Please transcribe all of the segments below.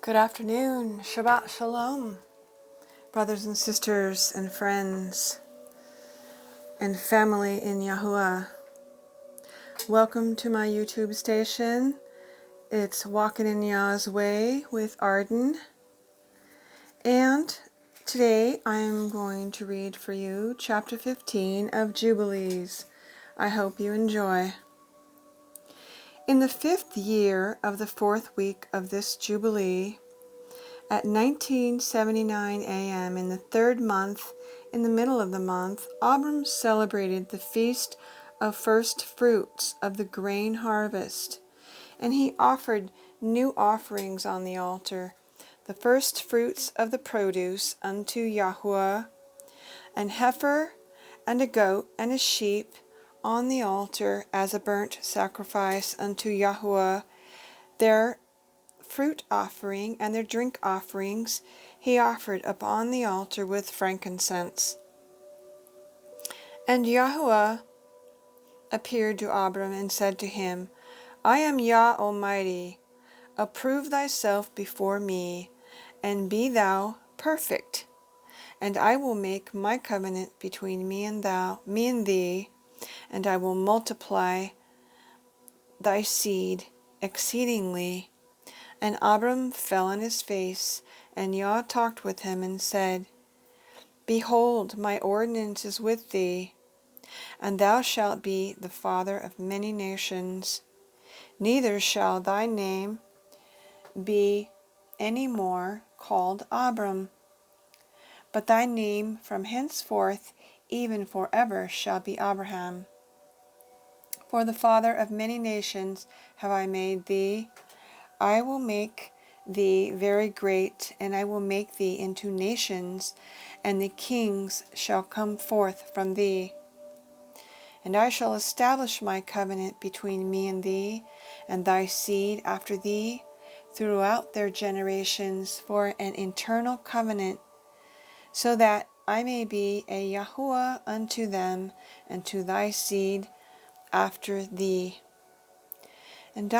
Good afternoon, Shabbat Shalom, brothers and sisters and friends and family in Yahuwah. Welcome to my YouTube station. It's Walking in Yah's Way with Arden. And today I'm going to read for you chapter 15 of Jubilees. I hope you enjoy. In the 5th year of the 4th week of this Jubilee, at 1979 a.m. in the 3rd month, in the middle of the month, Avram celebrated the feast of first fruits of the grain harvest, and he offered new offerings on the altar, the first fruits of the produce unto Yahuwah, an heifer and a goat and a sheep on the altar as a burnt sacrifice unto Yahuwah. Their fruit offering and their drink offerings he offered upon the altar with frankincense. And Yahuwah appeared to Avram and said to him, I am Yah Almighty. Approve thyself before me, and be thou perfect. And I will make my covenant between me and thee, and I will multiply thy seed exceedingly. And Avram fell on his face, and Yah talked with him and said, Behold, my ordinance is with thee, and thou shalt be the father of many nations. Neither shall thy name be any more called Abram, but thy name from henceforth even forever shall be Abraham. For the father of many nations have I made thee. I will make thee very great, and I will make thee into nations, and the kings shall come forth from thee. And I shall establish my covenant between me and thee, and thy seed after thee, throughout their generations, for an eternal covenant, so that I may be a Yahuwah unto them, and to thy seed after thee. And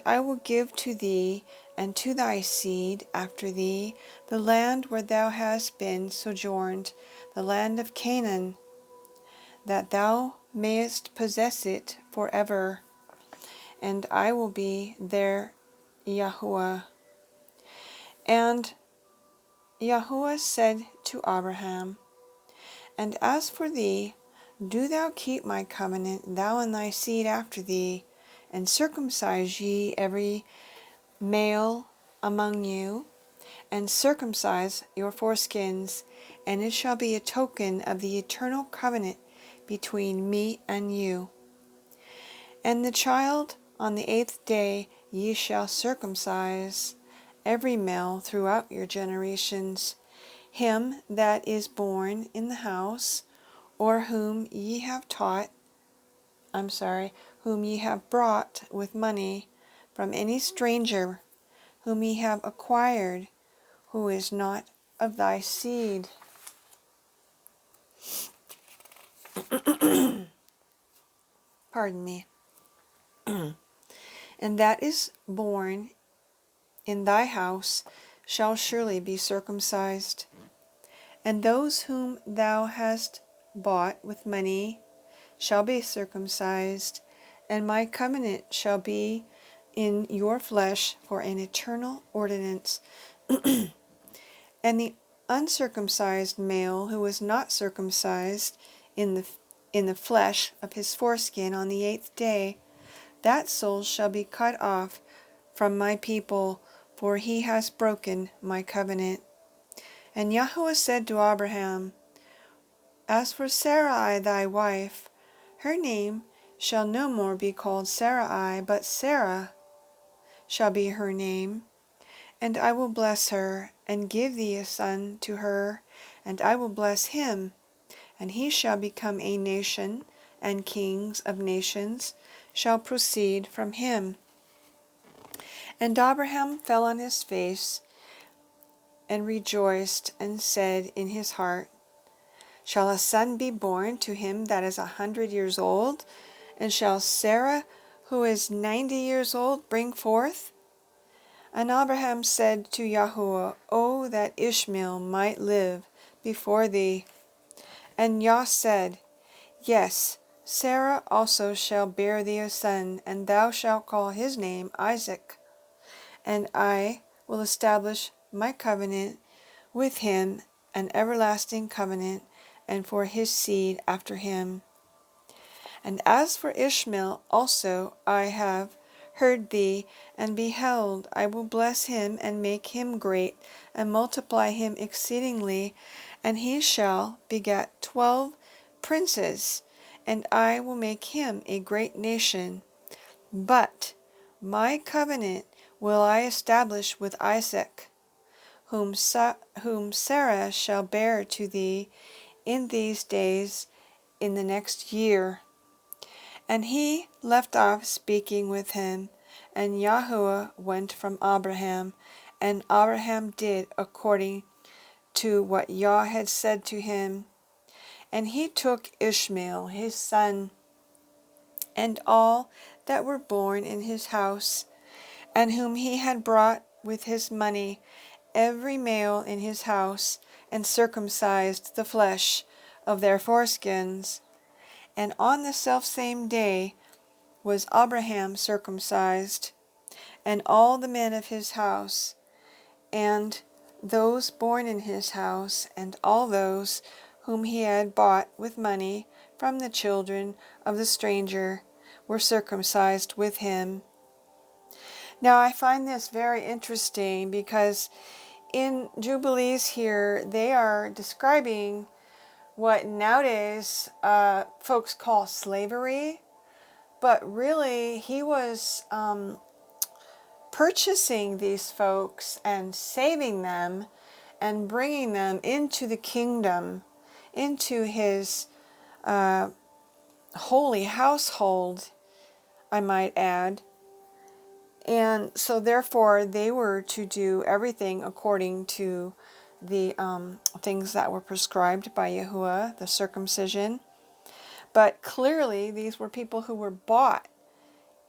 I will give to thee and to thy seed after thee the land where thou hast been sojourned, the land of Canaan, that thou mayest possess it forever, and I will be their Yahuwah. And Yahuwah said to Abraham, And as for thee, do thou keep my covenant, thou and thy seed after thee, and circumcise ye every male among you, and circumcise your foreskins, and it shall be a token of the eternal covenant between me and you. And the child on the 8th day ye shall circumcise, every male throughout your generations, him that is born in the house, or whom ye have brought with money from any stranger, whom ye have acquired, who is not of thy seed. Pardon me. And that is born in thy house shall surely be circumcised. And those whom thou hast bought with money shall be circumcised, and my covenant shall be in your flesh for an eternal ordinance. And the uncircumcised male who was not circumcised in the flesh of his foreskin on the 8th day, that soul shall be cut off from my people, for he has broken my covenant. And Yahuwah said to Abraham, As for Sarai thy wife, her name shall no more be called Sarai, but Sarah shall be her name. And I will bless her, and give thee a son to her, and I will bless him, and he shall become a nation, and kings of nations shall proceed from him. And Abraham fell on his face, and rejoiced, and said in his heart, Shall a son be born to him that is 100 years old? And shall Sarah, who is 90 years old, bring forth? And Abraham said to Yahuwah, O that Ishmael might live before thee. And Yah said, Yes, Sarah also shall bear thee a son, and thou shalt call his name Isaac. And I will establish my covenant with him, an everlasting covenant, and for his seed after him. And as for Ishmael also I have heard thee, and behold, I will bless him, and make him great, and multiply him exceedingly, and he shall beget 12 princes, and I will make him a great nation. But my covenant will I establish with Isaac, whom Sarah shall bear to thee in these days, in the next year. And he left off speaking with him, and Yahuwah went from Abraham, and Abraham did according to what Yah had said to him. And he took Ishmael his son, and all that were born in his house, and whom he had brought with his money, every male in his house, and circumcised the flesh of their foreskins. And on the selfsame day was Abraham circumcised, and all the men of his house, and those born in his house, and all those whom he had bought with money from the children of the stranger, were circumcised with him. Now I find this very interesting because in Jubilees here, they are describing what nowadays folks call slavery, but really he was purchasing these folks and saving them and bringing them into the kingdom, into his holy household, I might add. And so therefore they were to do everything according to the things that were prescribed by Yahuwah, the circumcision. But clearly these were people who were bought,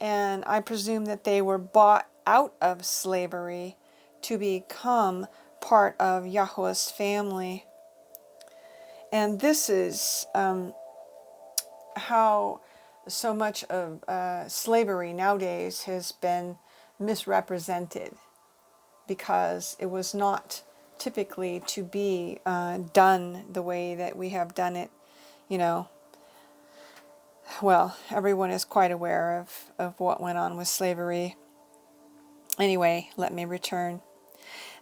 and I presume that they were bought out of slavery to become part of Yahuwah's family. And this is how so much of slavery nowadays has been misrepresented, because it was not typically to be done the way that we have done it. Well, everyone is quite aware of what went on with slavery. Anyway, let me return.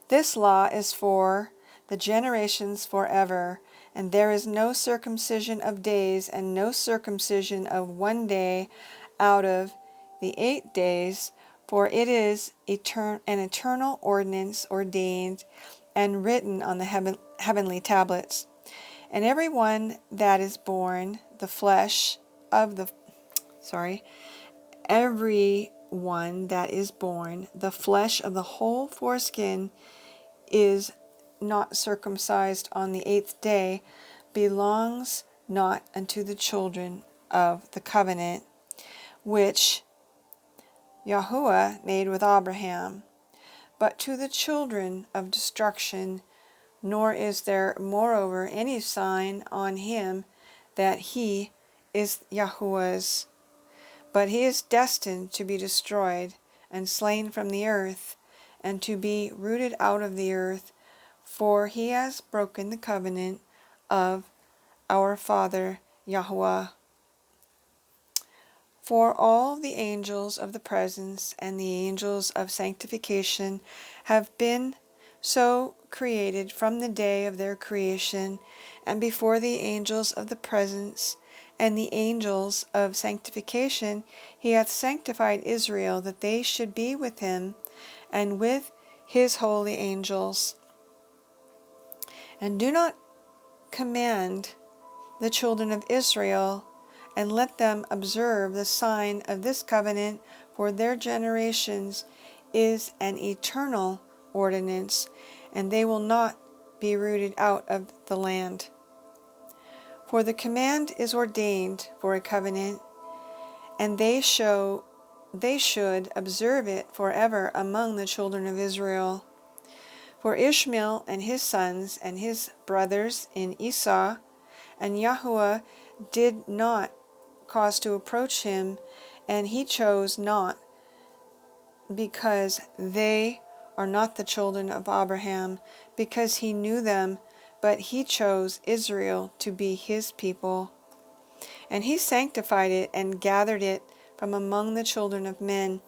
This law is for the generations forever, and there is no circumcision of days, and no circumcision of one day out of the 8 days, for it is an eternal ordinance ordained and written on the heavenly tablets. And every one that is born, the flesh of the, every one that is born, the flesh of the whole foreskin, is not circumcised on the 8th day, belongs not unto the children of the covenant, which Yahuwah made with Abraham, but to the children of destruction, nor is there moreover any sign on him that he is Yahuwah's, but he is destined to be destroyed and slain from the earth, and to be rooted out of the earth, for he has broken the covenant of our father Yahuwah. For all the angels of the presence and the angels of sanctification have been so created from the day of their creation, and before the angels of the presence and the angels of sanctification he hath sanctified Israel, that they should be with him and with his holy angels. And do not command the children of Israel, and let them observe the sign of this covenant, for their generations is an eternal ordinance, and they will not be rooted out of the land. For the command is ordained for a covenant, and they show they should observe it forever among the children of Israel. For Ishmael and his sons and his brothers in Esau, and Yahuwah did not cause to approach him, and he chose not, because they are not the children of Abraham, because he knew them, but he chose Israel to be his people. And he sanctified it and gathered it from among the children of men.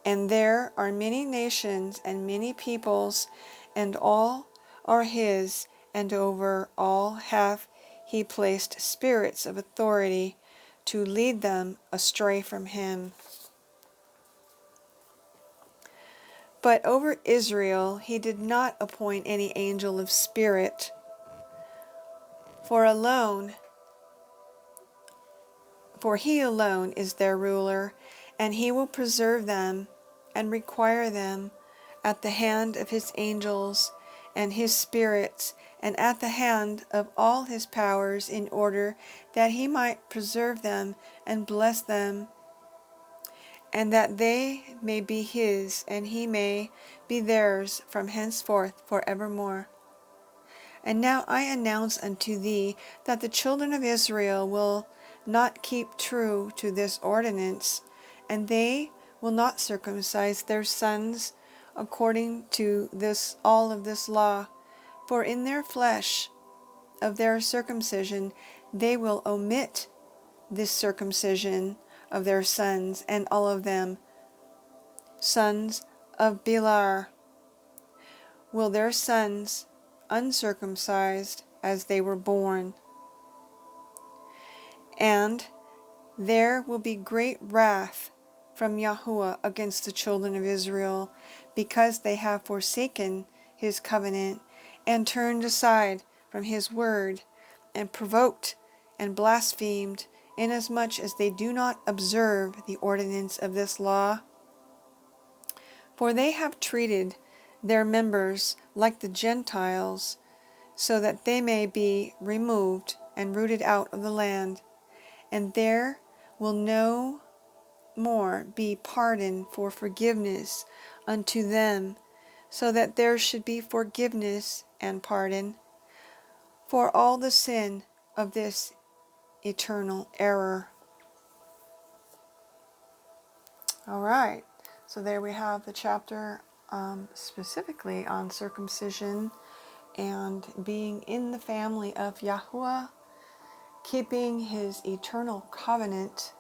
And there are many nations and many peoples, and all are his, and over all hath he placed spirits of authority to lead them astray from him. But over Israel he did not appoint any angel of spirit, for he alone is their ruler, and he will preserve them and require them at the hand of his angels and his spirits, and at the hand of all his powers, in order that he might preserve them and bless them, and that they may be his, and he may be theirs from henceforth forevermore. And now I announce unto thee that the children of Israel will not keep true to this ordinance, and they will not circumcise their sons according to all of this law. For in their flesh of their circumcision they will omit this circumcision of their sons, and all of them, sons of Bilar, will their sons uncircumcised as they were born. And there will be great wrath from Yahuwah against the children of Israel, because they have forsaken his covenant, and turned aside from his word, and provoked and blasphemed, inasmuch as they do not observe the ordinance of this law. For they have treated their members like the Gentiles, so that they may be removed and rooted out of the land, and there will no more be pardon for forgiveness unto them, so that there should be forgiveness and pardon for all the sin of this eternal error. All right, so there we have the chapter specifically on circumcision and being in the family of Yahuwah, keeping his eternal covenant.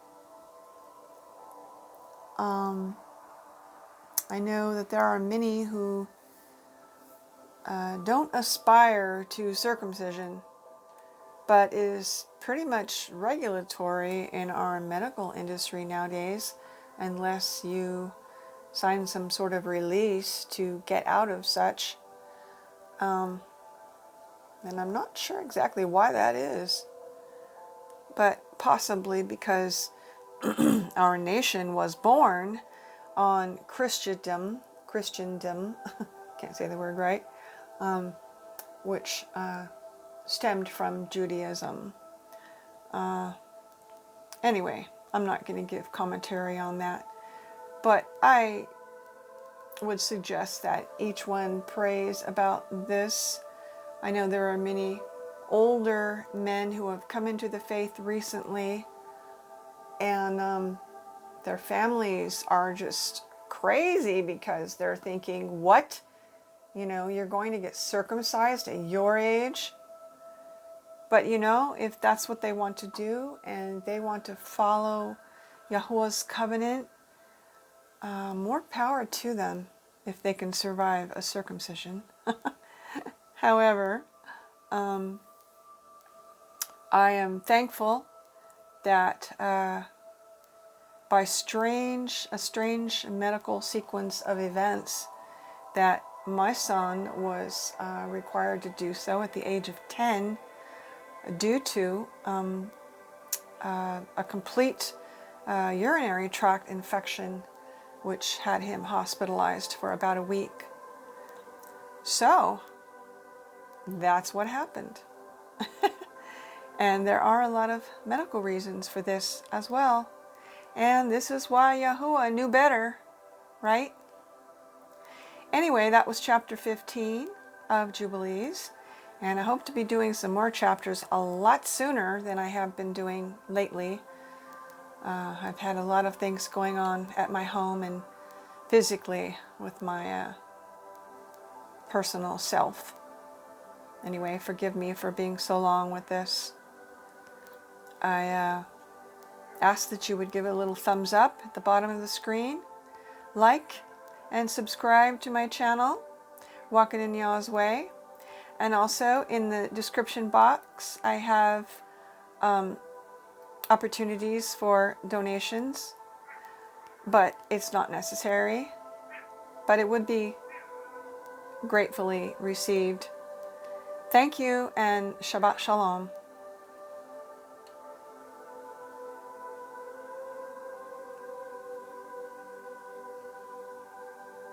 I know that there are many who don't aspire to circumcision, but is pretty much regulatory in our medical industry nowadays, unless you sign some sort of release to get out of such. And I'm not sure exactly why that is, but possibly because our nation was born on Christendom, can't say the word right, which stemmed from Judaism. Anyway, I'm not going to give commentary on that, but I would suggest that each one prays about this. I know there are many older men who have come into the faith recently, and their families are just crazy because they're thinking, what? You're going to get circumcised at your age? But if that's what they want to do and they want to follow Yahuwah's covenant, more power to them if they can survive a circumcision. However, I am thankful that by a strange medical sequence of events, that my son was required to do so at the age of 10 due to a complete urinary tract infection, which had him hospitalized for about a week. So that's what happened. And there are a lot of medical reasons for this as well. And this is why Yahuwah knew better, right? Anyway, that was chapter 15 of Jubilees. And I hope to be doing some more chapters a lot sooner than I have been doing lately. I've had a lot of things going on at my home and physically with my personal self. Anyway, forgive me for being so long with this. I ask that you would give it a little thumbs up at the bottom of the screen, like and subscribe to my channel, Walking in Yah's Way. And also in the description box, I have opportunities for donations, but it's not necessary. But it would be gratefully received. Thank you and Shabbat Shalom.